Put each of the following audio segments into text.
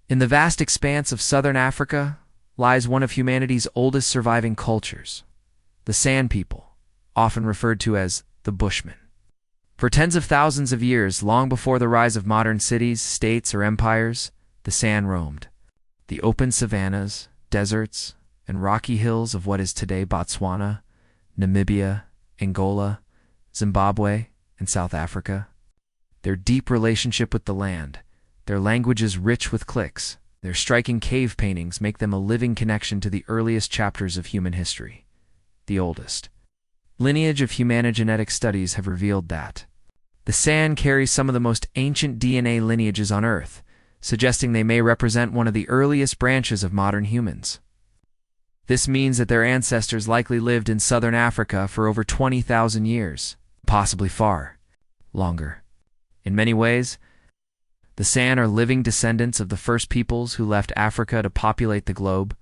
In the vast expanse of southern Africa lies one of humanity's oldest surviving cultures, the San people, often referred to as the Bushmen. For tens of thousands of years, long before the rise of modern cities, states, or empires, the San roamed the open savannas, deserts, and rocky hills of what is today Botswana, Namibia, Angola, Zimbabwe, and South Africa. Their deep relationship with the land, their languages rich with clicks, their striking cave paintings make them a living connection to the earliest chapters of human history. The oldest lineage of humanogenic studies have revealed that the San carries some of the most ancient DNA lineages on Earth, suggesting they may represent one of the earliest branches of modern humans. This means that their ancestors likely lived in southern Africa for over 20,000 years, possibly far longer. In many ways, the San are living descendants of the first peoples who left Africa to populate the globe.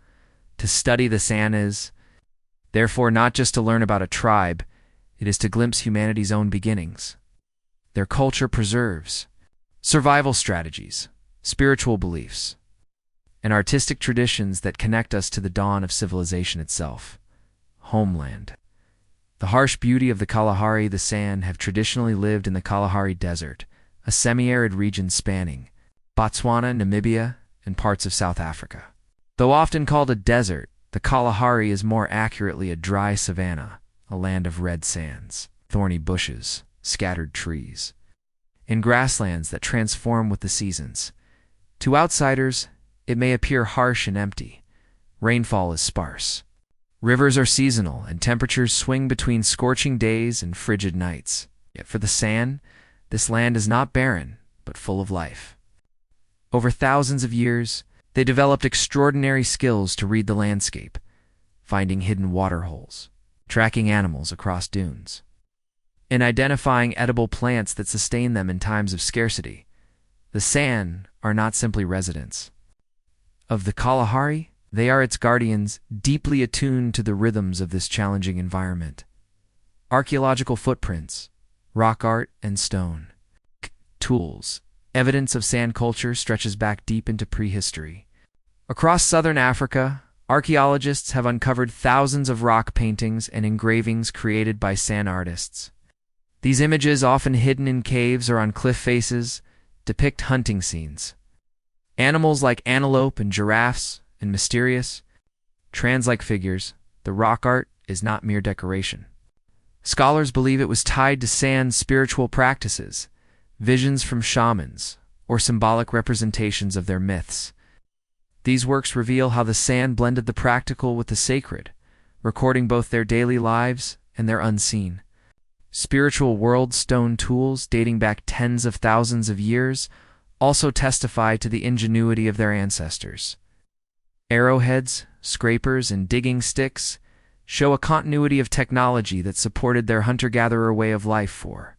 To study the San is, therefore, not just to learn about a tribe, it is to glimpse humanity's own beginnings. Their culture preserves survival strategies, spiritual beliefs, and artistic traditions that connect us to the dawn of civilization itself. Homeland. The harsh beauty of the Kalahari, the San, have traditionally lived in the Kalahari Desert, a semi-arid region spanning Botswana, Namibia, and parts of South Africa. Though often called a desert, the Kalahari is more accurately a dry savanna, a land of red sands, thorny bushes, scattered trees, and grasslands that transform with the seasons. To outsiders, it may appear harsh and empty. Rainfall is sparse. Rivers are seasonal, and temperatures swing between scorching days and frigid nights. Yet for the San, this land is not barren, but full of life. Over thousands of years, they developed extraordinary skills to read the landscape, finding hidden waterholes, tracking animals across dunes, and identifying edible plants that sustain them in times of scarcity. The San are not simply residents of the Kalahari, they are its guardians, deeply attuned to the rhythms of this challenging environment. Archaeological footprints, rock art, and stone tools. Evidence of San culture stretches back deep into prehistory. Across southern Africa, archaeologists have uncovered thousands of rock paintings and engravings created by San artists. These images, often hidden in caves or on cliff faces, depict hunting scenes. Animals like antelope and giraffes, and mysterious, trance-like figures. The rock art is not mere decoration. Scholars believe it was tied to San's spiritual practices, visions from shamans, or symbolic representations of their myths. These works reveal how the San blended the practical with the sacred, recording both their daily lives and their unseen spiritual world. Stone tools dating back tens of thousands of years also testify to the ingenuity of their ancestors. Arrowheads, scrapers, and digging sticks show a continuity of technology that supported their hunter-gatherer way of life for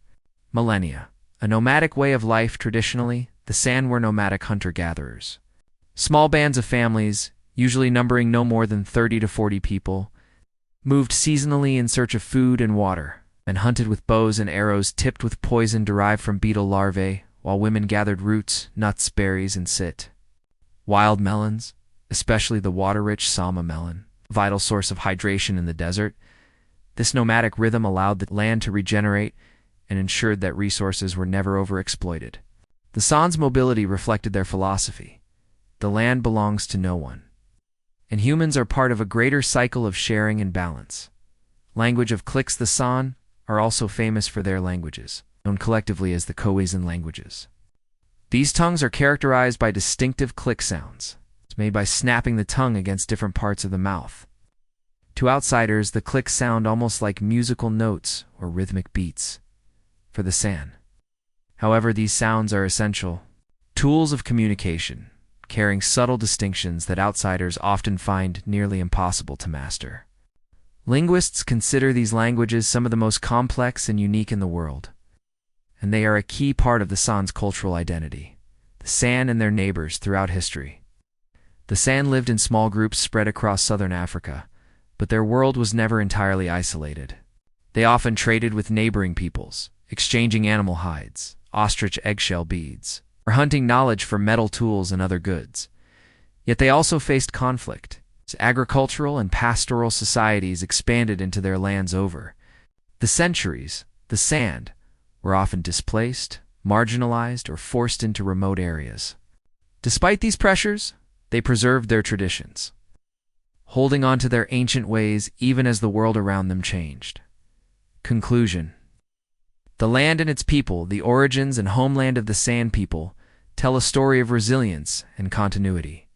millennia. A nomadic way of life. Traditionally, the San were nomadic hunter-gatherers. Small bands of families, usually numbering no more than 30 to 40 people, moved seasonally in search of food and water, and hunted with bows and arrows tipped with poison derived from beetle larvae, while women gathered roots, nuts, berries, and wild melons, especially the water-rich Sama melon, vital source of hydration in the desert. This nomadic rhythm allowed the land to regenerate and ensured that resources were never overexploited. The San's mobility reflected their philosophy. The land belongs to no one, and humans are part of a greater cycle of sharing and balance. Language of clicks. The San are also famous for their languages, known collectively as the Kaggen languages. These tongues are characterized by distinctive click sounds, made by snapping the tongue against different parts of the mouth. To outsiders, the clicks sound almost like musical notes or rhythmic beats. For the San, however, these sounds are essential tools of communication, carrying subtle distinctions that outsiders often find nearly impossible to master. Linguists consider these languages some of the most complex and unique in the world, and they are a key part of the San's cultural identity. The San and their neighbors throughout history. The San lived in small groups spread across southern Africa, but their world was never entirely isolated. They often traded with neighboring peoples, exchanging animal hides, ostrich eggshell beads, or hunting knowledge for metal tools and other goods. Yet they also faced conflict, as agricultural and pastoral societies expanded into their lands over the centuries. The San were often displaced, marginalized, or forced into remote areas. Despite these pressures, they preserved their traditions, holding on to their ancient ways even as the world around them changed. Conclusion. The land and its people, the origins and homeland of the San people, tell a story of resilience and continuity.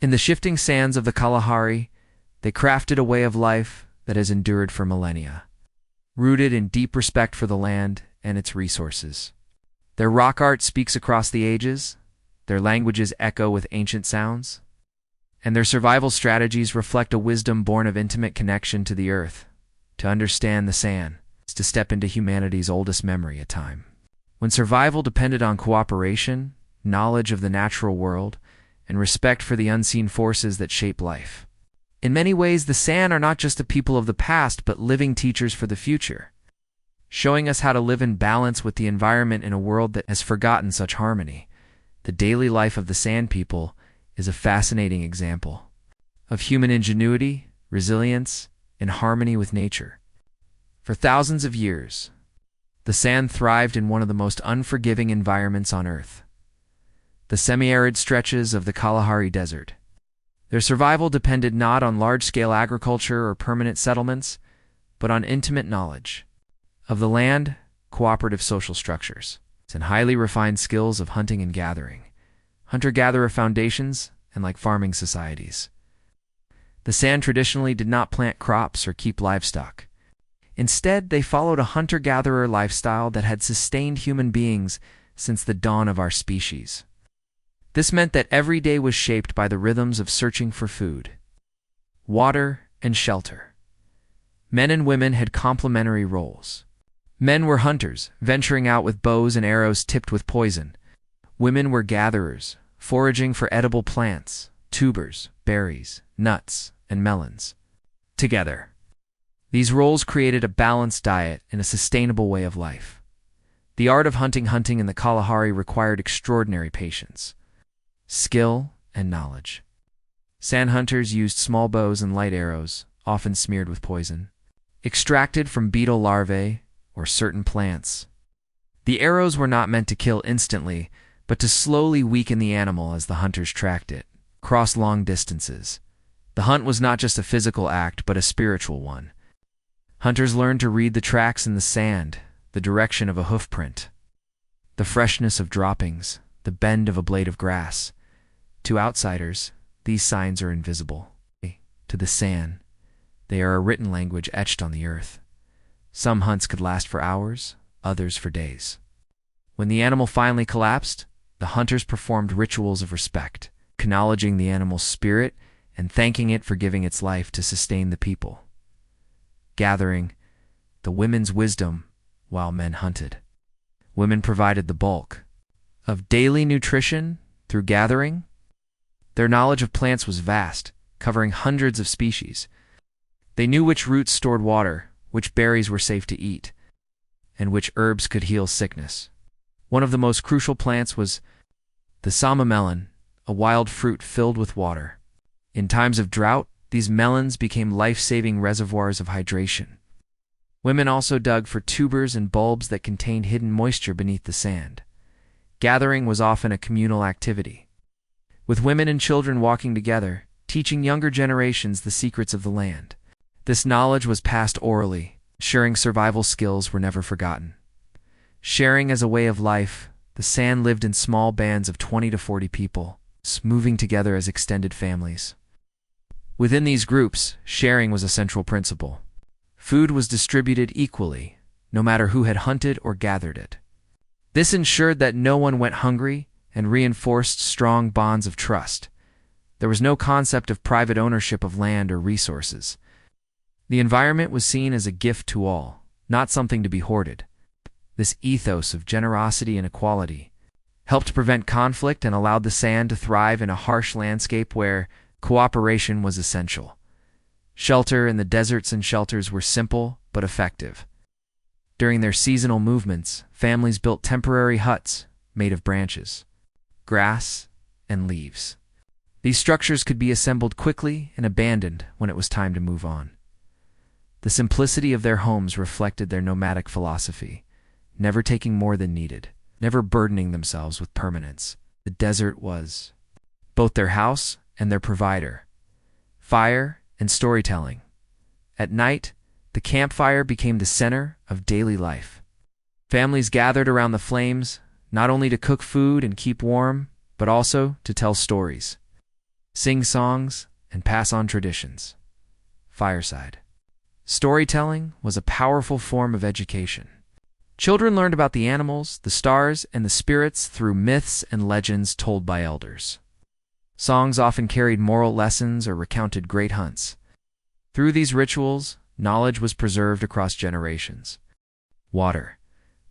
In the shifting sands of the Kalahari, they crafted a way of life that has endured for millennia, rooted in deep respect for the land and its resources. Their rock art speaks across the ages, their languages echo with ancient sounds, and their survival strategies reflect a wisdom born of intimate connection to the earth. To understand the San is to step into humanity's oldest memory, a time when survival depended on cooperation, knowledge of the natural world, and respect for the unseen forces that shape life. In many ways, the San are not just the people of the past, but living teachers for the future, showing us how to live in balance with the environment in a world that has forgotten such harmony. The daily life of the San people is a fascinating example of human ingenuity, resilience, and harmony with nature. For thousands of years, the San thrived in one of the most unforgiving environments on Earth, the semi-arid stretches of the Kalahari Desert. Their survival depended not on large-scale agriculture or permanent settlements, but on intimate knowledge of the land, cooperative social structures, and highly refined skills of hunting and gathering, hunter-gatherer foundations, and like farming societies. The San traditionally did not plant crops or keep livestock. Instead, they followed a hunter-gatherer lifestyle that had sustained human beings since the dawn of our species. This meant that every day was shaped by the rhythms of searching for food, water, and shelter. Men and women had complementary roles. Men were hunters, venturing out with bows and arrows tipped with poison. Women were gatherers, foraging for edible plants, tubers, berries, nuts, and melons. Together, these roles created a balanced diet and a sustainable way of life. The art of hunting in the Kalahari required extraordinary patience, skill, and knowledge. San hunters used small bows and light arrows, often smeared with poison, extracted from beetle larvae or certain plants. The arrows were not meant to kill instantly, but to slowly weaken the animal as the hunters tracked it, across long distances. The hunt was not just a physical act, but a spiritual one. Hunters learned to read the tracks in the sand, the direction of a hoofprint, the freshness of droppings, the bend of a blade of grass. To outsiders, these signs are invisible. To the San, they are a written language etched on the earth. Some hunts could last for hours, others for days. When the animal finally collapsed, the hunters performed rituals of respect, acknowledging the animal's spirit and thanking it for giving its life to sustain the people. Gathering, the women's wisdom while men hunted. Women provided the bulk of daily nutrition through gathering. Their knowledge of plants was vast, covering hundreds of species. They knew which roots stored water, which berries were safe to eat, and which herbs could heal sickness. One of the most crucial plants was the sama melon, a wild fruit filled with water. In times of drought, these melons became life-saving reservoirs of hydration. Women also dug for tubers and bulbs that contained hidden moisture beneath the sand. Gathering was often a communal activity, with women and children walking together, teaching younger generations the secrets of the land. This knowledge was passed orally, ensuring survival skills were never forgotten. Sharing as a way of life, the San lived in small bands of 20 to 40 people, moving together as extended families. Within these groups, sharing was a central principle. Food was distributed equally, no matter who had hunted or gathered it. This ensured that no one went hungry and reinforced strong bonds of trust. There was no concept of private ownership of land or resources. The environment was seen as a gift to all, not something to be hoarded. This ethos of generosity and equality helped prevent conflict and allowed the San to thrive in a harsh landscape where cooperation was essential. Shelter in the deserts and shelters were simple but effective. During their seasonal movements, families built temporary huts made of branches, grass, and leaves. These structures could be assembled quickly and abandoned when it was time to move on. The simplicity of their homes reflected their nomadic philosophy, never taking more than needed, never burdening themselves with permanence. The desert was both their house and their provider, fire and storytelling. At night, the campfire became the center of daily life. Families gathered around the flames, not only to cook food and keep warm, but also to tell stories, sing songs, and pass on traditions. Fireside storytelling was a powerful form of education. Children learned about the animals, the stars, and the spirits through myths and legends told by elders. Songs often carried moral lessons or recounted great hunts. Through these rituals, knowledge was preserved across generations. Water.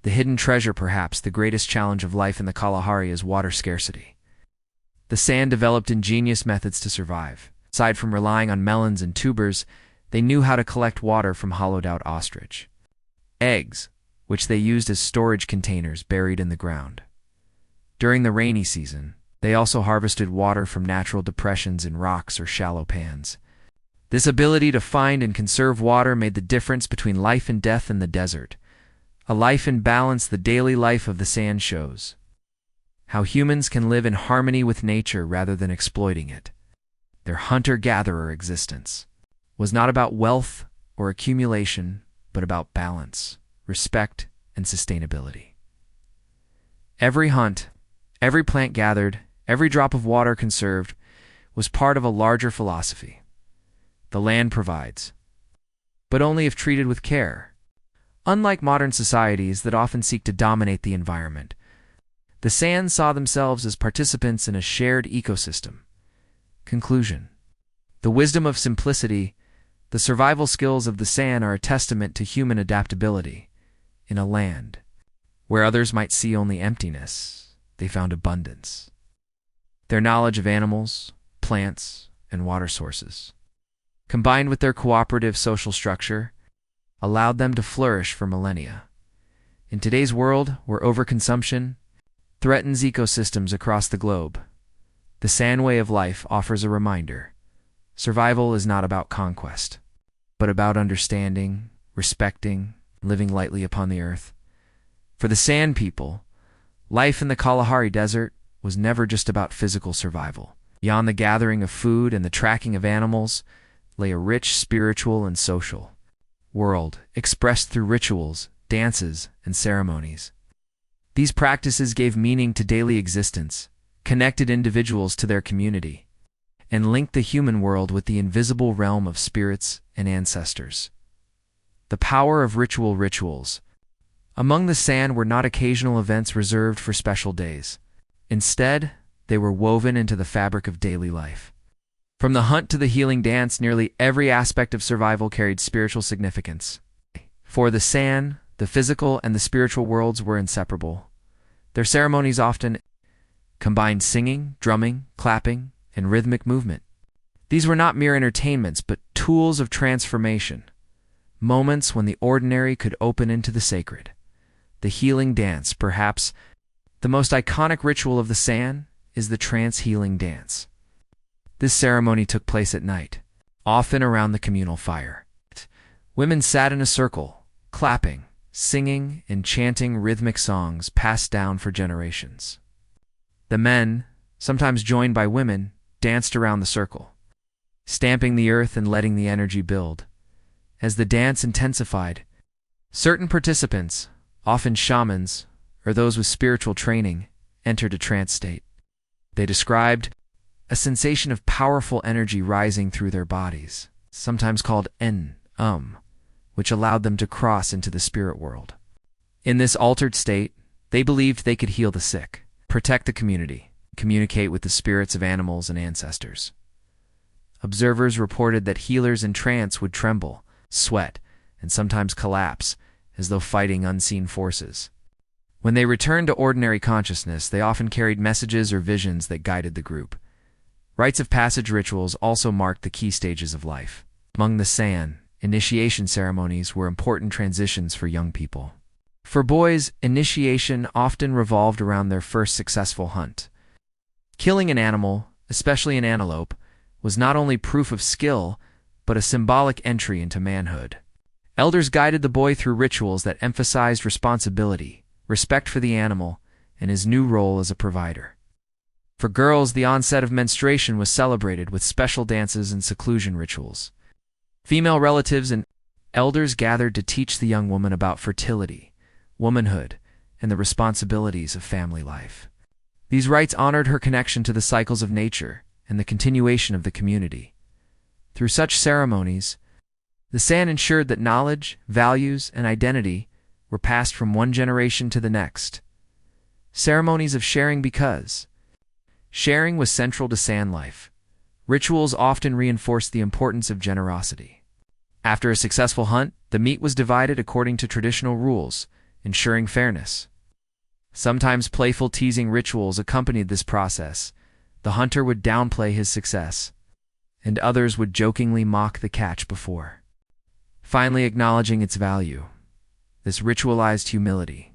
The hidden treasure, perhaps the greatest challenge of life in the Kalahari, is water scarcity. The San developed ingenious methods to survive. Aside from relying on melons and tubers, they knew how to collect water from hollowed-out ostrich eggs, which they used as storage containers buried in the ground. During the rainy season, they also harvested water from natural depressions in rocks or shallow pans. This ability to find and conserve water made the difference between life and death in the desert. A life in balance. The daily life of the San shows how humans can live in harmony with nature rather than exploiting it. Their hunter-gatherer existence was not about wealth or accumulation, but about balance, respect, and sustainability. Every hunt, every plant gathered, every drop of water conserved was part of a larger philosophy. The land provides, but only if treated with care. Unlike modern societies that often seek to dominate the environment, the San saw themselves as participants in a shared ecosystem. Conclusion. The wisdom of simplicity, the survival skills of the San are a testament to human adaptability. In a land where others might see only emptiness, they found abundance. Their knowledge of animals, plants, and water sources, combined with their cooperative social structure, allowed them to flourish for millennia. In today's world, where overconsumption threatens ecosystems across the globe, the San way of life offers a reminder. Survival is not about conquest, but about understanding, respecting, living lightly upon the earth. For the San people, life in the Kalahari Desert was never just about physical survival. Beyond the gathering of food and the tracking of animals lay a rich spiritual and social world expressed through rituals, dances, and ceremonies. These practices gave meaning to daily existence, connected individuals to their community, and linked the human world with the invisible realm of spirits and ancestors. The power of rituals. Among the San were not occasional events reserved for special days. Instead, they were woven into the fabric of daily life. From the hunt to the healing dance, nearly every aspect of survival carried spiritual significance. For the San, the physical and the spiritual worlds were inseparable. Their ceremonies often combined singing, drumming, clapping, and rhythmic movement. These were not mere entertainments, but tools of transformation, moments when the ordinary could open into the sacred. The healing dance, perhaps the most iconic ritual of the San, is the trance healing dance. This ceremony took place at night, often around the communal fire. Women sat in a circle, clapping, singing, and chanting rhythmic songs passed down for generations. The men, sometimes joined by women, danced around the circle, stamping the earth and letting the energy build. As the dance intensified, certain participants, often shamans or those with spiritual training, entered a trance state. They described a sensation of powerful energy rising through their bodies, sometimes called which allowed them to cross into the spirit world. In this altered state, they believed they could heal the sick, protect the community, communicate with the spirits of animals and ancestors. Observers reported that healers in trance would tremble, sweat, and sometimes collapse, as though fighting unseen forces. When they returned to ordinary consciousness, they often carried messages or visions that guided the group. Rites of passage rituals also marked the key stages of life. Among the San, initiation ceremonies were important transitions for young people. For boys, initiation often revolved around their first successful hunt. Killing an animal, especially in antelope, was not only proof of skill, but a symbolic entry into manhood. Elders guided the boy through rituals that emphasized responsibility, respect for the animal, and his new role as a provider. For girls, the onset of menstruation was celebrated with special dances and seclusion rituals. Female relatives and elders gathered to teach the young woman about fertility, womanhood, and the responsibilities of family life. These rites honored her connection to the cycles of nature and the continuation of the community. Through such ceremonies, the San ensured that knowledge, values, and identity were passed from one generation to the next. Ceremonies of sharing because sharing was central to San life. Rituals often reinforced the importance of generosity. After a successful hunt, the meat was divided according to traditional rules, ensuring fairness. Sometimes playful teasing rituals accompanied this process. The hunter would downplay his success, and others would jokingly mock the catch before finally acknowledging its value. This ritualized humility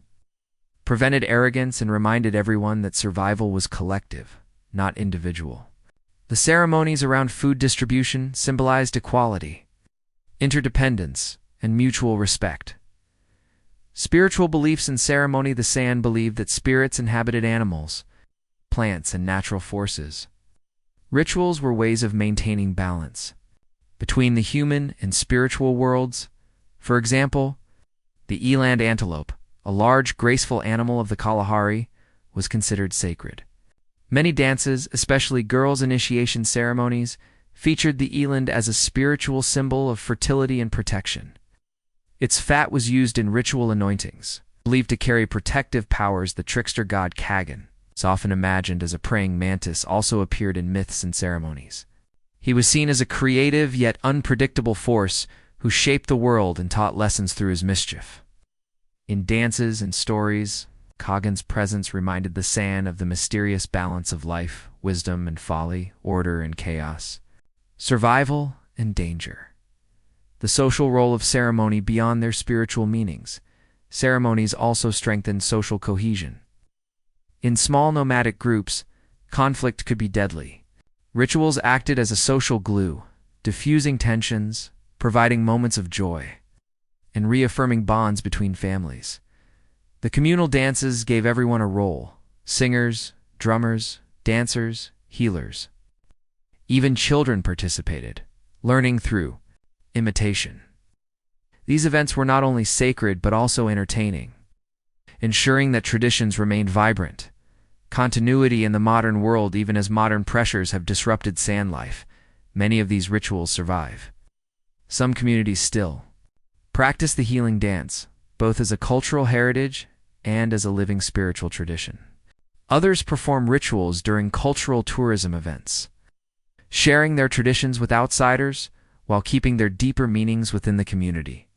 prevented arrogance and reminded everyone that survival was collective, not individual. The ceremonies around food distribution symbolized equality, interdependence, and mutual respect. Spiritual beliefs and ceremony. The San believed that spirits inhabited animals, plants, and natural forces. Rituals were ways of maintaining balance between the human and spiritual worlds. For example, the eland antelope, a large, graceful animal of the Kalahari, was considered sacred. Many dances, especially girls' initiation ceremonies, featured the eland as a spiritual symbol of fertility and protection. Its fat was used in ritual anointings, believed to carry protective powers. The trickster god Kaggen, often imagined as a praying mantis, also appeared in myths and ceremonies. He was seen as a creative yet unpredictable force who shaped the world and taught lessons through his mischief. In dances and stories, Kaggen's presence reminded the San of the mysterious balance of life, wisdom and folly, order and chaos, survival and danger. The social role of ceremony beyond their spiritual meanings. Ceremonies also strengthened social cohesion. In small nomadic groups, conflict could be deadly. Rituals acted as a social glue, diffusing tensions, providing moments of joy, and reaffirming bonds between families. The communal dances gave everyone a role: singers, drummers, dancers, healers. Even children participated, learning through imitation. These events were not only sacred but also entertaining, ensuring that traditions remained vibrant. Continuity in the modern world. Even as modern pressures have disrupted San life, many of these rituals survive. Some communities still practice the healing dance, both as a cultural heritage and as a living spiritual tradition. Others perform rituals during cultural tourism events, sharing their traditions with outsiders while keeping their deeper meanings within the community.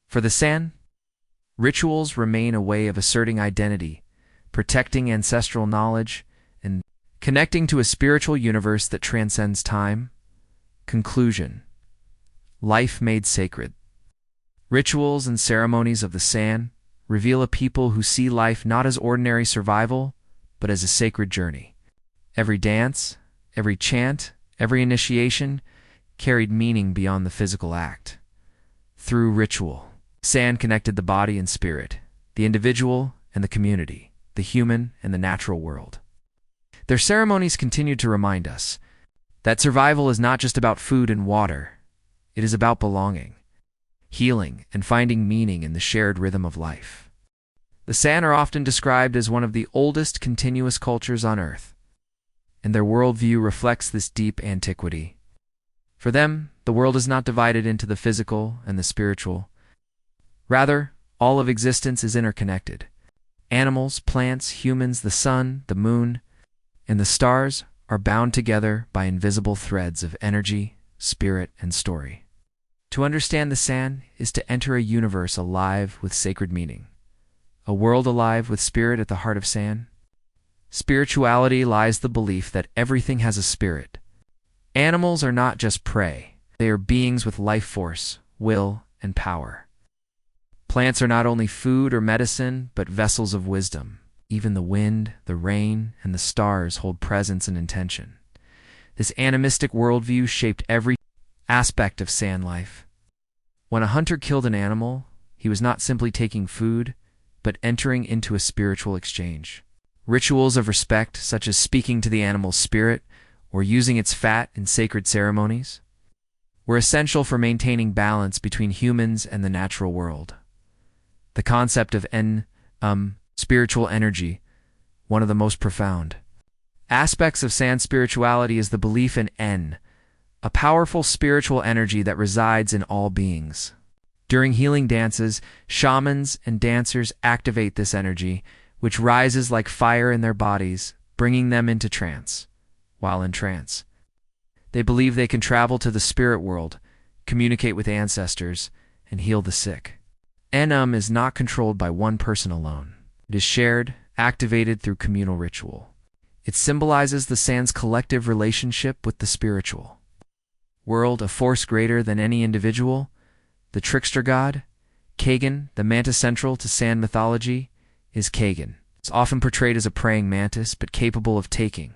For the San, rituals remain a way of asserting identity, protecting ancestral knowledge, and connecting to a spiritual universe that transcends time. Conclusion: life made sacred. Rituals and ceremonies of the San reveal a people who see life not as ordinary survival, but as a sacred journey. Every dance, every chant, every initiation carried meaning beyond the physical act. Through ritual, San connected the body and spirit, the individual and the community, the human and the natural world. Their ceremonies continue to remind us that survival is not just about food and water. It is about belonging, healing, and finding meaning in the shared rhythm of life. The San are often described as one of the oldest continuous cultures on Earth, and their worldview reflects this deep antiquity. For them, the world is not divided into the physical and the spiritual. Rather, all of existence is interconnected. Animals, plants, humans, the sun, the moon, and the stars are bound together by invisible threads of energy, spirit, and story. To understand the San is to enter a universe alive with sacred meaning, a world alive with spirit at the heart of San. Spirituality lies the belief that everything has a spirit. Animals are not just prey. They are beings with life force, will, and power. Plants are not only food or medicine, but vessels of wisdom. Even the wind, the rain, and the stars hold presence and intention. This animistic worldview shaped every aspect of San life. When a hunter killed an animal, he was not simply taking food, but entering into a spiritual exchange. Rituals of respect, such as speaking to the animal's spirit or using its fat in sacred ceremonies, were essential for maintaining balance between humans and the natural world. The concept of spiritual energy, one of the most profound aspects of San spirituality, is the belief in a powerful spiritual energy that resides in all beings. During healing dances, shamans and dancers activate this energy, which rises like fire in their bodies, bringing them into trance. While in trance, they believe they can travel to the spirit world, communicate with ancestors, and heal the sick. Is not controlled by one person alone. It is shared, activated through communal ritual. It symbolizes the San's collective relationship with the spiritual world, a force greater than any individual. The trickster god, Kaggen, the mantis central to San mythology, is Kaggen. It's often portrayed as a praying mantis, but capable of taking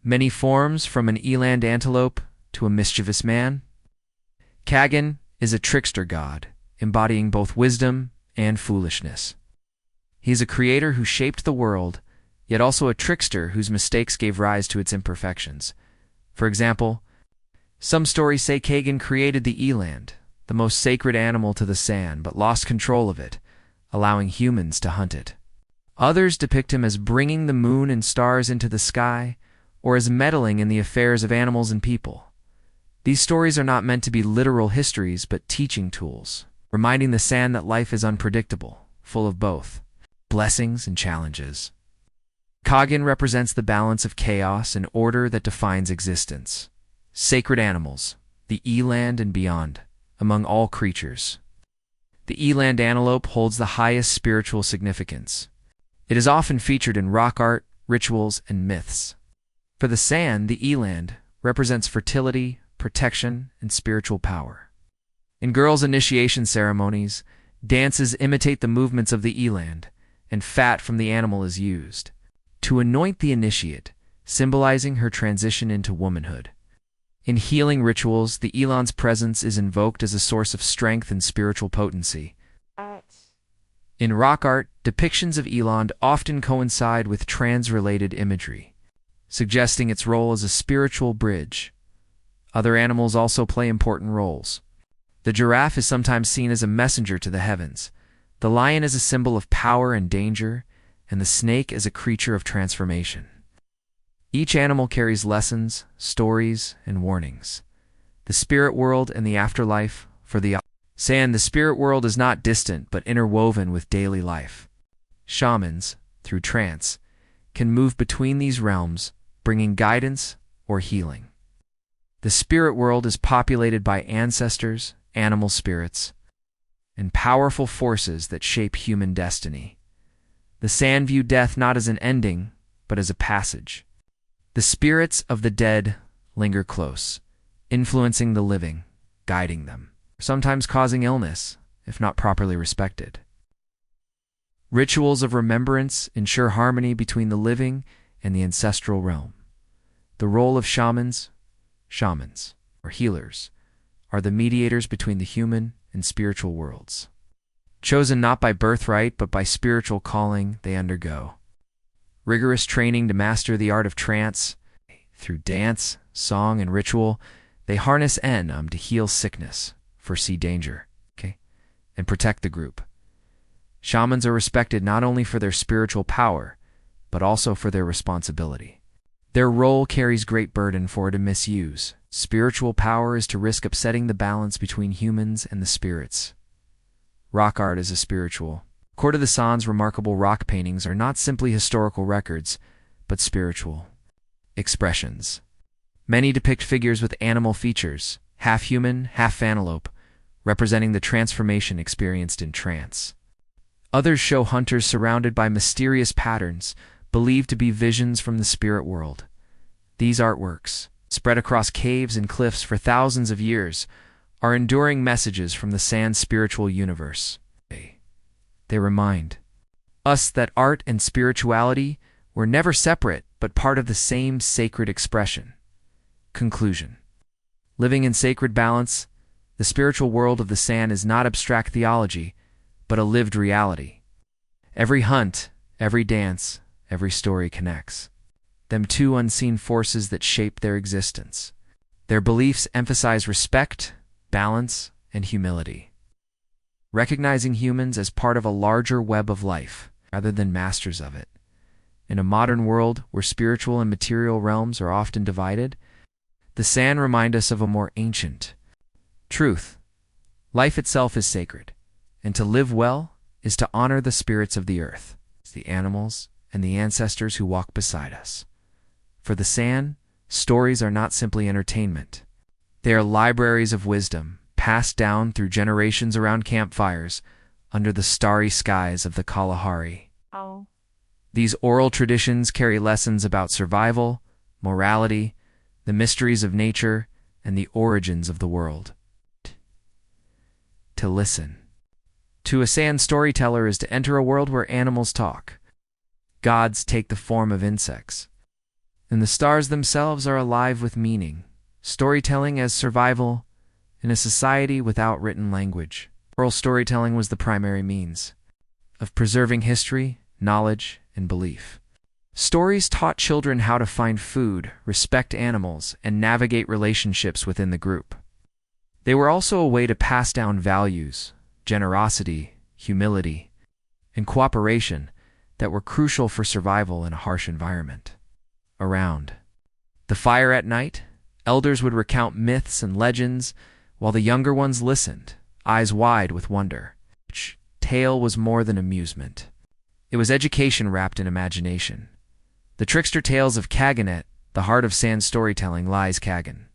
many forms, from an eland antelope to a mischievous man. Kaggen is a trickster god, embodying both wisdom and foolishness. He is a creator who shaped the world, yet also a trickster whose mistakes gave rise to its imperfections. For example, some stories say Kaggen created the eland, the most sacred animal to the San, but lost control of it, allowing humans to hunt it. Others depict him as bringing the moon and stars into the sky, or as meddling in the affairs of animals and people. These stories are not meant to be literal histories, but teaching tools, reminding the San that life is unpredictable, full of both blessings and challenges. Kaggen represents the balance of chaos and order that defines existence. Sacred animals, the eland and beyond, among all creatures. The eland antelope holds the highest spiritual significance. It is often featured in rock art, rituals, and myths. For the San, the eland represents fertility, protection, and spiritual power. In girls' initiation ceremonies, dances imitate the movements of the eland, and fat from the animal is used to anoint the initiate, symbolizing her transition into womanhood. In healing rituals, the eland's presence is invoked as a source of strength and spiritual potency. In rock art, depictions of eland often coincide with trance-related imagery, suggesting its role as a spiritual bridge. Other animals also play important roles. The giraffe is sometimes seen as a messenger to the heavens, the lion as a symbol of power and danger, and the snake as a creature of transformation. Each animal carries lessons, stories, and warnings. The spirit world and the afterlife. For the San, the spirit world is not distant but interwoven with daily life. Shamans, through trance, can move between these realms, bringing guidance or healing. The spirit world is populated by ancestors, animal spirits, and powerful forces that shape human destiny. The San view death not as an ending, but as a passage. The spirits of the dead linger close, influencing the living, guiding them, sometimes causing illness, if not properly respected. Rituals of remembrance ensure harmony between the living and the ancestral realm. The role of shamans, or healers, are the mediators between the human and spiritual worlds. Chosen not by birthright but by spiritual calling, they undergo rigorous training to master the art of trance. Through dance, song, and ritual, they harness to heal sickness, foresee danger, and protect the group. Shamans are respected not only for their spiritual power, but also for their responsibility. Their role carries great burden for to misuse. Spiritual power is to risk upsetting the balance between humans and the spirits. Rock art is a spiritual. Court of the San's remarkable rock paintings are not simply historical records, but spiritual expressions. Many depict figures with animal features, half human, half antelope, representing the transformation experienced in trance. Others show hunters surrounded by mysterious patterns, believed to be visions from the spirit world. These artworks, spread across caves and cliffs for thousands of years, are enduring messages from the San spiritual universe. They remind us that art and spirituality were never separate but part of the same sacred expression. Conclusion. Living in sacred balance, the spiritual world of the San is not abstract theology, but a lived reality. Every hunt, every dance, every story connects them to unseen forces that shape their existence. Their beliefs emphasize respect, balance, and humility, recognizing humans as part of a larger web of life, rather than masters of it. In a modern world where spiritual and material realms are often divided, the San remind us of a more ancient truth. Life itself is sacred, and to live well is to honor the spirits of the earth, the animals, and the ancestors who walk beside us. For the San, stories are not simply entertainment. They are libraries of wisdom, passed down through generations around campfires under the starry skies of the Kalahari. These oral traditions carry lessons about survival, morality, the mysteries of nature, and the origins of the world. To listen to a San storyteller is to enter a world where animals talk, gods take the form of insects, and the stars themselves are alive with meaning. Storytelling as survival in a society without written language. Oral storytelling was the primary means of preserving history, knowledge, and belief. Stories taught children how to find food, respect animals, and navigate relationships within the group. They were also a way to pass down values, generosity, humility, and cooperation that were crucial for survival in a harsh environment. Around the fire at night, elders would recount myths and legends while the younger ones listened, eyes wide with wonder. Each tale was more than amusement. It was education wrapped in imagination. The trickster tales of Kaggen. At the heart of San storytelling lies Kaggen,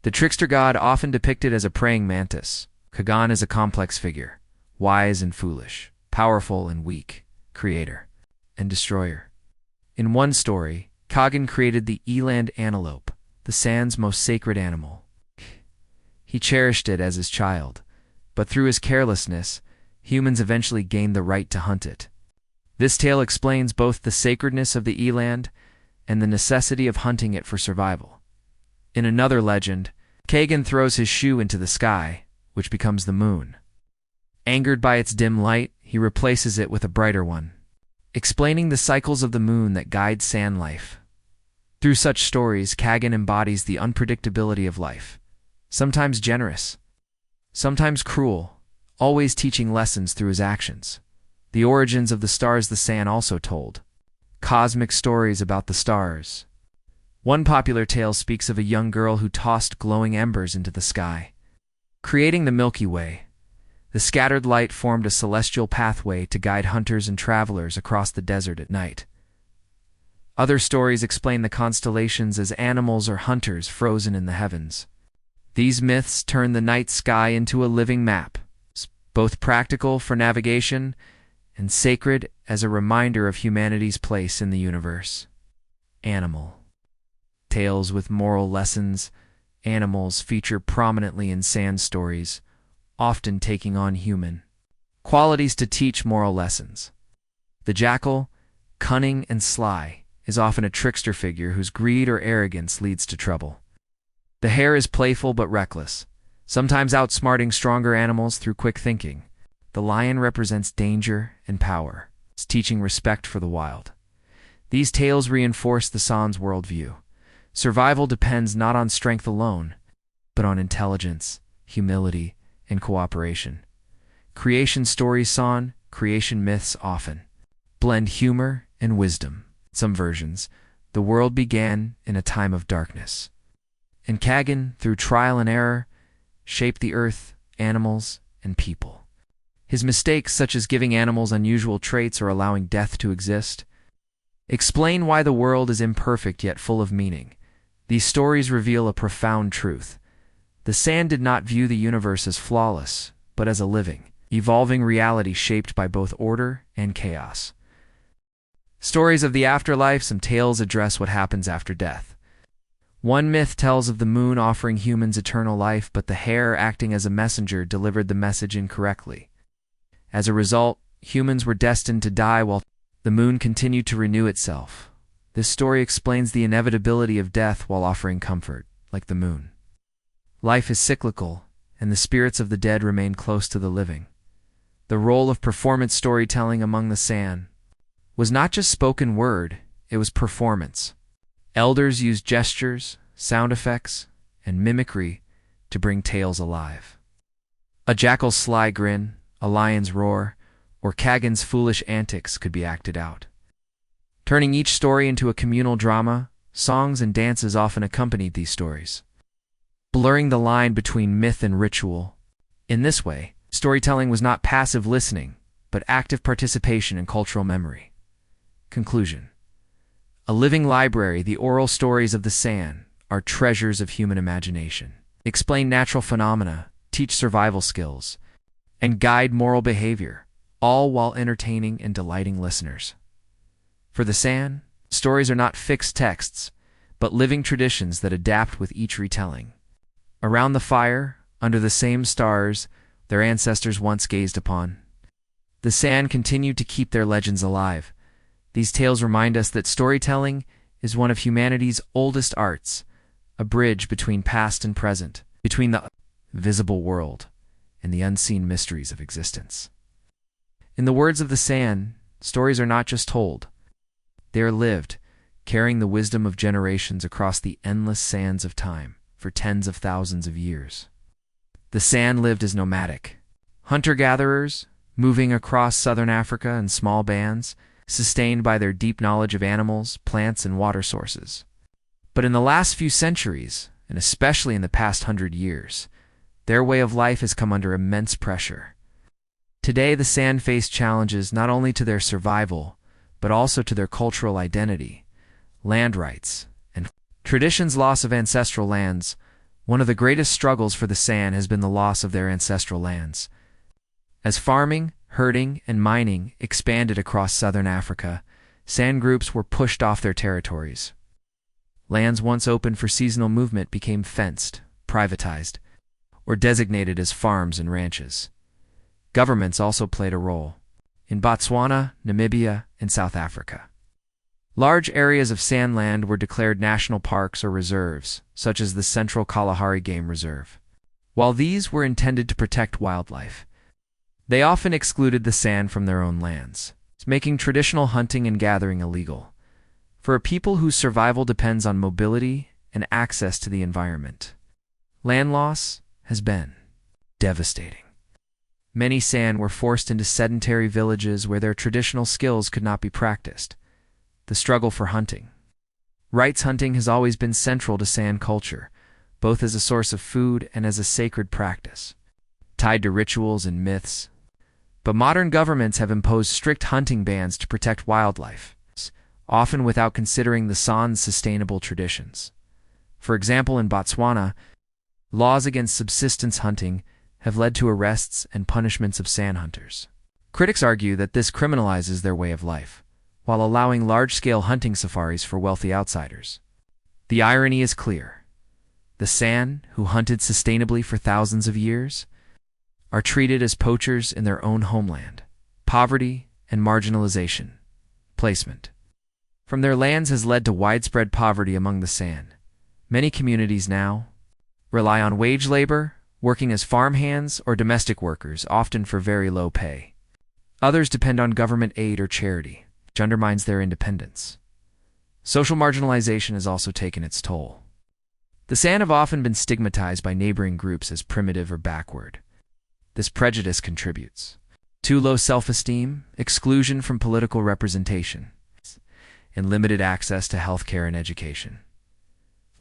the trickster god often depicted as a praying mantis. Kaggen is a complex figure, wise and foolish, powerful and weak, creator and destroyer. In one story, Kaggen created the eland antelope, the San's most sacred animal. He cherished it as his child, but through his carelessness, humans eventually gained the right to hunt it. This tale explains both the sacredness of the eland and the necessity of hunting it for survival. In another legend, Kaggen throws his shoe into the sky, which becomes the moon. Angered by its dim light, he replaces it with a brighter one, explaining the cycles of the moon that guide San life. Through such stories, Kaggen embodies the unpredictability of life, sometimes generous, sometimes cruel, always teaching lessons through his actions. The origins of the stars the San also told cosmic stories about the stars. One popular tale speaks of a young girl who tossed glowing embers into the sky, creating the Milky Way. The scattered light formed a celestial pathway to guide hunters and travelers across the desert at night. Other stories explain the constellations as animals or hunters frozen in the heavens. These myths turn the night sky into a living map, both practical for navigation and sacred as a reminder of humanity's place in the universe. Animal tales with moral lessons. Animals feature prominently in San stories, often taking on human qualities to teach moral lessons. The jackal, cunning and sly, is often a trickster figure whose greed or arrogance leads to trouble. The hare is playful but reckless, sometimes outsmarting stronger animals through quick thinking. The lion represents danger and power, teaching respect for the wild. These tales reinforce the San's worldview. Survival depends not on strength alone, but on intelligence, humility, and cooperation. Creation stories San, creation myths often blend humor and wisdom. In some versions, the world began in a time of darkness, and Kaggen, through trial and error, shaped the earth, animals, and people. His mistakes, such as giving animals unusual traits or allowing death to exist, explain why the world is imperfect yet full of meaning. These stories reveal a profound truth. The San did not view the universe as flawless, but as a living, evolving reality shaped by both order and chaos. Stories of the afterlife. Some tales address what happens after death. One myth tells of the moon offering humans eternal life, but the hare, acting as a messenger, delivered the message incorrectly. As a result, humans were destined to die while the moon continued to renew itself. This story explains the inevitability of death while offering comfort. like the moon. Life is cyclical, and the spirits of the dead remain close to the living. The role of performance storytelling among the San was not just spoken word, it was performance. Elders used gestures, sound effects, and mimicry to bring tales alive. A jackal's sly grin, a lion's roar, or Kaggen's foolish antics could be acted out. Turning each story into a communal drama, songs and dances often accompanied these stories, blurring the line between myth and ritual. In this way, storytelling was not passive listening, but active participation in cultural memory. Conclusion. A living library, the oral stories of the San are treasures of human imagination. Explain natural phenomena, teach survival skills, and guide moral behavior, all while entertaining and delighting listeners. For the San, stories are not fixed texts, but living traditions that adapt with each retelling. Around the fire, under the same stars their ancestors once gazed upon, the San continued to keep their legends alive. These tales remind us that storytelling is one of humanity's oldest arts, a bridge between past and present, between the visible world and the unseen mysteries of existence. In the words of the San, stories are not just told, they are lived, carrying the wisdom of generations across the endless sands of time for tens of thousands of years. The San lived as nomadic, hunter-gatherers, moving across southern Africa in small bands, sustained by their deep knowledge of animals, plants, and water sources. But in the last few centuries, and especially in the past 100 years, their way of life has come under immense pressure. Today, the San face challenges not only to their survival, but also to their cultural identity, land rights, and traditions. Loss of ancestral lands. One of the greatest struggles for the San has been the loss of their ancestral lands. As farming, herding, and mining expanded across southern Africa, San groups were pushed off their territories. Lands once open for seasonal movement became fenced, privatized, or designated as farms and ranches. Governments also played a role. In Botswana, Namibia, and South Africa, large areas of San land were declared national parks or reserves, such as the Central Kalahari Game Reserve. While these were intended to protect wildlife, they often excluded the San from their own lands, making traditional hunting and gathering illegal. For a people whose survival depends on mobility and access to the environment, land loss has been devastating. Many San were forced into sedentary villages where their traditional skills could not be practiced. The struggle for hunting. Rights hunting has always been central to San culture, both as a source of food and as a sacred practice, tied to rituals and myths. But modern governments have imposed strict hunting bans to protect wildlife, often without considering the San's sustainable traditions. For example, in Botswana, laws against subsistence hunting have led to arrests and punishments of San hunters. Critics argue that this criminalizes their way of life, while allowing large-scale hunting safaris for wealthy outsiders. The irony is clear. The San, who hunted sustainably for thousands of years, are treated as poachers in their own homeland. Poverty and marginalization. Placement from their lands has led to widespread poverty among the San. Many communities now rely on wage labor, working as farmhands or domestic workers, often for very low pay. Others depend on government aid or charity, which undermines their independence. Social marginalization has also taken its toll. The San have often been stigmatized by neighboring groups as primitive or backward. This prejudice contributes to low self-esteem, exclusion from political representation, and limited access to healthcare and education.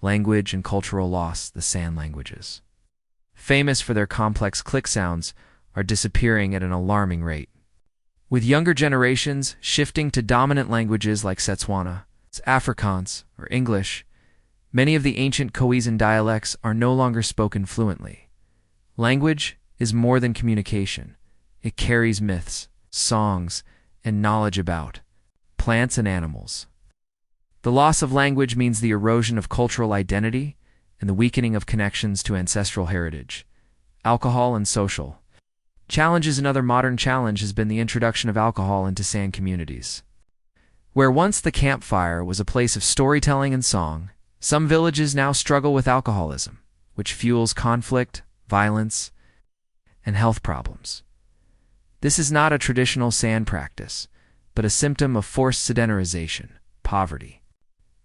Language and cultural loss. The San languages, famous for their complex click sounds, are disappearing at an alarming rate, with younger generations shifting to dominant languages like Setswana, Afrikaans, or English. Many of the ancient Khoisan dialects are no longer spoken fluently. Language is more than communication. It carries myths, songs, and knowledge about plants and animals. The loss of language means the erosion of cultural identity and the weakening of connections to ancestral heritage. Alcohol and social challenges. Another modern challenge has been the introduction of alcohol into San communities. Where once the campfire was a place of storytelling and song, Some villages now struggle with alcoholism, which fuels conflict, violence, and health problems. This is not a traditional San practice, but a symptom of forced sedentarization, poverty,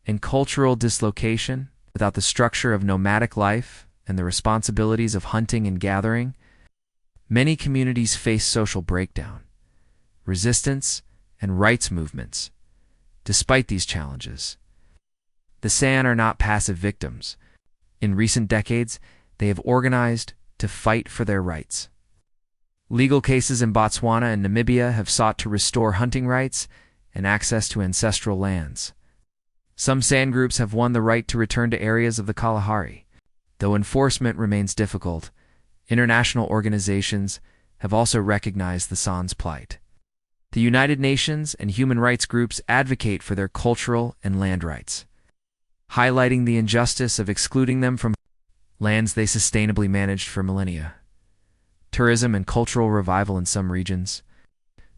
and cultural dislocation. Without the structure of nomadic life and the responsibilities of hunting and gathering, many communities face social breakdown, resistance, and rights movements. Despite these challenges, the San are not passive victims. In recent decades, they have organized to fight for their rights. Legal cases in Botswana and Namibia have sought to restore hunting rights and access to ancestral lands. Some San groups have won the right to return to areas of the Kalahari. Though enforcement remains difficult, international organizations have also recognized the San's plight. The United Nations and human rights groups advocate for their cultural and land rights, highlighting the injustice of excluding them from lands they sustainably managed for millennia. Tourism and cultural revival in some regions.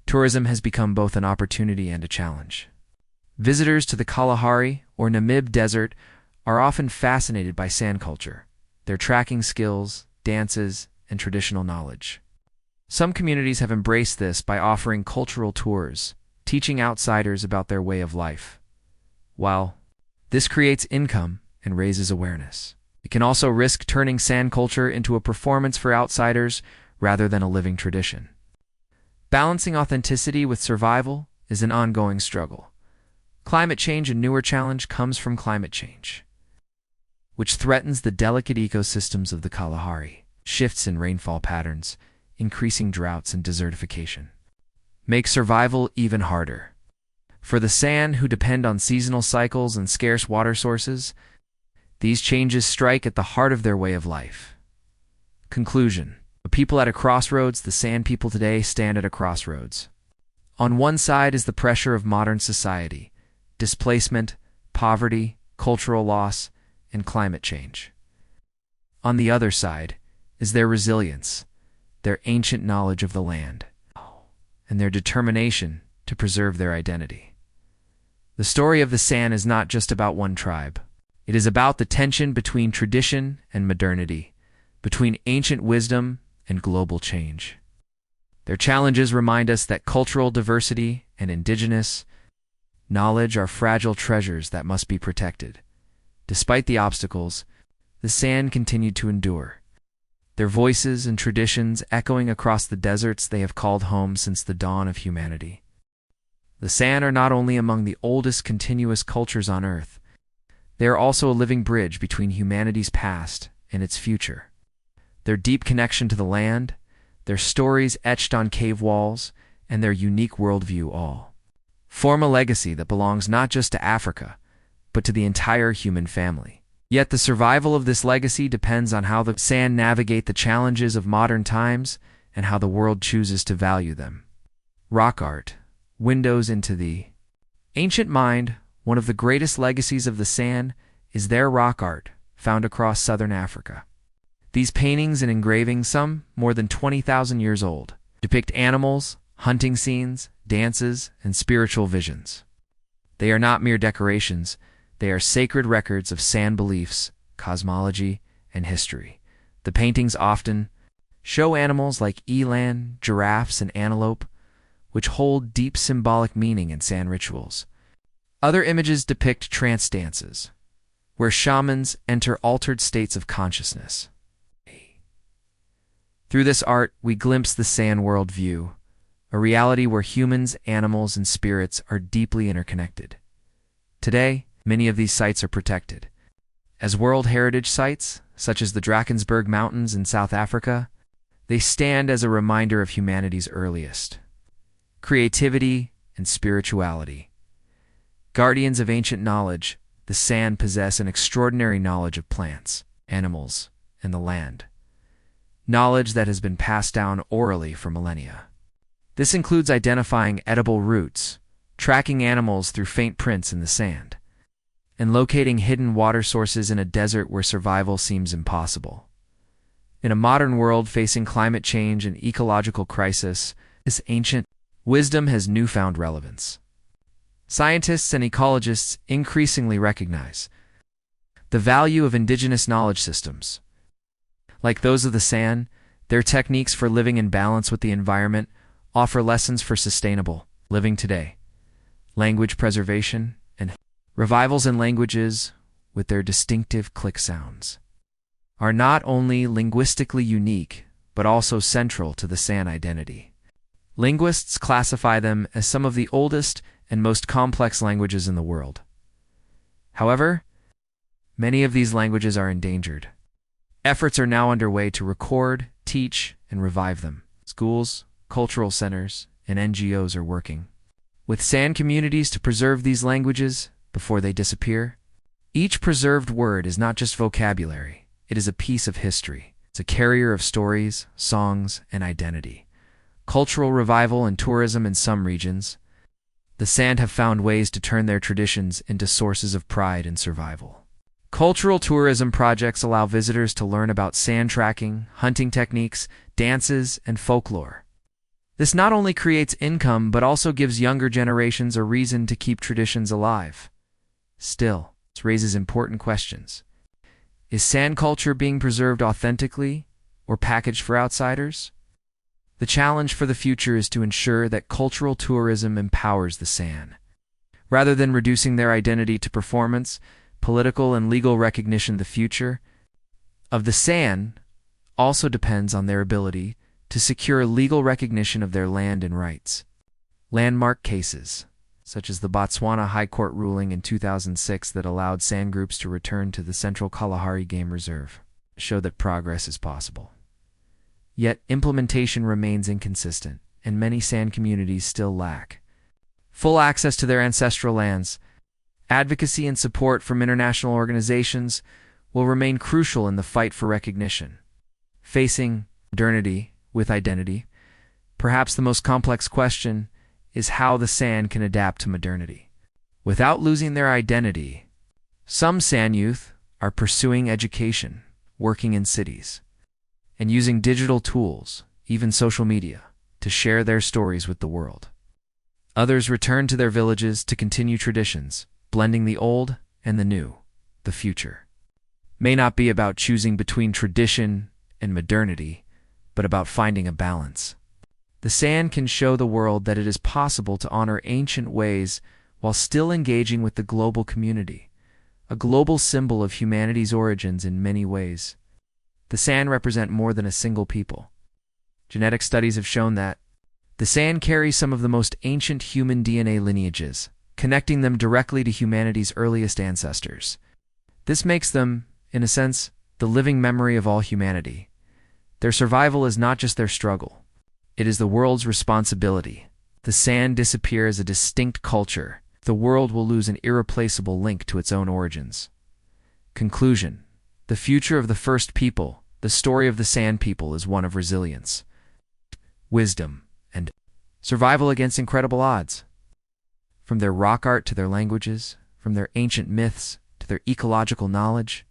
Tourism has become both an opportunity and a challenge. Visitors to the Kalahari or Namib Desert are often fascinated by San culture, their tracking skills, dances, and traditional knowledge. Some communities have embraced this by offering cultural tours, teaching outsiders about their way of life. While this creates income and raises awareness, it can also risk turning San culture into a performance for outsiders rather than a living tradition. Balancing authenticity with survival is an ongoing struggle. Climate change, a newer challenge, comes from climate change, which threatens the delicate ecosystems of the Kalahari. Shifts in rainfall patterns, increasing droughts and desertification, make survival even harder. For the San, who depend on seasonal cycles and scarce water sources, these changes strike at the heart of their way of life. Conclusion. A people at a crossroads. The San people today stand at a crossroads. On one side is the pressure of modern society, displacement, poverty, cultural loss, and climate change. On the other side is their resilience, their ancient knowledge of the land, and their determination to preserve their identity. The story of the San is not just about one tribe. It is about the tension between tradition and modernity, between ancient wisdom and global change. Their challenges remind us that cultural diversity and indigenous knowledge are fragile treasures that must be protected. Despite the obstacles, the San continued to endure, their voices and traditions echoing across the deserts they have called home since the dawn of humanity. The San are not only among the oldest continuous cultures on Earth, they are also a living bridge between humanity's past and its future. Their deep connection to the land, their stories etched on cave walls, and their unique worldview all form a legacy that belongs not just to Africa, but to the entire human family. Yet the survival of this legacy depends on how the San navigate the challenges of modern times and how the world chooses to value them. Rock art, windows into the ancient mind. One of the greatest legacies of the San is their rock art, found across southern Africa. These paintings and engravings, some more than 20,000 years old, depict animals, hunting scenes, dances, and spiritual visions. They are not mere decorations. They are sacred records of San beliefs, cosmology, and history. The paintings often show animals like eland, giraffes, and antelope, which hold deep symbolic meaning in San rituals. Other images depict trance dances, where shamans enter altered states of consciousness. Through this art, we glimpse the San worldview, a reality where humans, animals, and spirits are deeply interconnected. Today, many of these sites are protected as World Heritage Sites, such as the Drakensberg Mountains in South Africa. They stand as a reminder of humanity's earliest creativity and spirituality. Guardians of ancient knowledge, the San possess an extraordinary knowledge of plants, animals, and the land. Knowledge that has been passed down orally for millennia. This includes identifying edible roots, tracking animals through faint prints in the sand, and locating hidden water sources in a desert where survival seems impossible. In a modern world facing climate change and ecological crisis, this ancient wisdom has newfound relevance. Scientists and ecologists increasingly recognize The value of indigenous knowledge systems. Like those of the San, their techniques for living in balance with the environment offer lessons for sustainable living today. Language preservation and revivals in languages, with their distinctive click sounds, are not only linguistically unique, but also central to the San identity. Linguists classify them as some of the oldest and most complex languages in the world. However, many of these languages are endangered. Efforts are now underway to record, teach, and revive them. Schools, cultural centers, and NGOs are working with San communities to preserve these languages before they disappear. Each preserved word is not just vocabulary, it is a piece of history. It's a carrier of stories, songs, and identity. Cultural revival and tourism in some regions, the San have found ways to turn their traditions into sources of pride and survival. Cultural tourism projects allow visitors to learn about San tracking, hunting techniques, dances, and folklore. This not only creates income, but also gives younger generations a reason to keep traditions alive. Still, this raises important questions. Is San culture being preserved authentically or packaged for outsiders? The challenge for the future is to ensure that cultural tourism empowers the San. Rather than reducing their identity to performance, political and legal recognition, the future of the San also depends on their ability to secure legal recognition of their land and rights. Landmark cases, such as the Botswana High Court ruling in 2006 that allowed San groups to return to the Central Kalahari Game Reserve, show that progress is possible. Yet implementation remains inconsistent, and many San communities still lack full access to their ancestral lands. Advocacy and support from international organizations will remain crucial in the fight for recognition. Facing modernity with identity, perhaps the most complex question is how the San can adapt to modernity without losing their identity. Some San youth are pursuing education, working in cities, and using digital tools, even social media, to share their stories with the world. Others return to their villages to continue traditions, blending the old and the new. The future may not be about choosing between tradition and modernity, but about finding a balance. The San can show the world that it is possible to honor ancient ways while still engaging with the global community, a global symbol of humanity's origins in many ways. The San represent more than a single people. Genetic studies have shown that the San carry some of the most ancient human DNA lineages, connecting them directly to humanity's earliest ancestors. This makes them, in a sense, the living memory of all humanity. Their survival is not just their struggle. It is the world's responsibility. The San disappear as a distinct culture. The world will lose an irreplaceable link to its own origins. Conclusion. The future of the first people, the story of the San people, is one of resilience, wisdom, and survival against incredible odds. From their rock art to their languages, from their ancient myths to their ecological knowledge,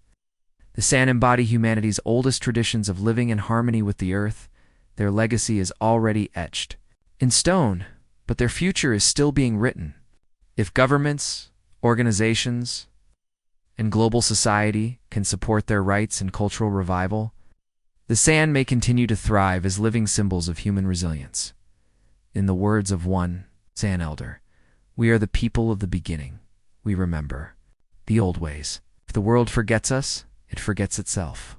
the San embody humanity's oldest traditions of living in harmony with the earth. Their legacy is already etched in stone, but their future is still being written. If governments, organizations, and global society can support their rights and cultural revival, the San may continue to thrive as living symbols of human resilience. In the words of one San elder, "We are the people of the beginning. We remember the old ways. If the world forgets us, it forgets itself."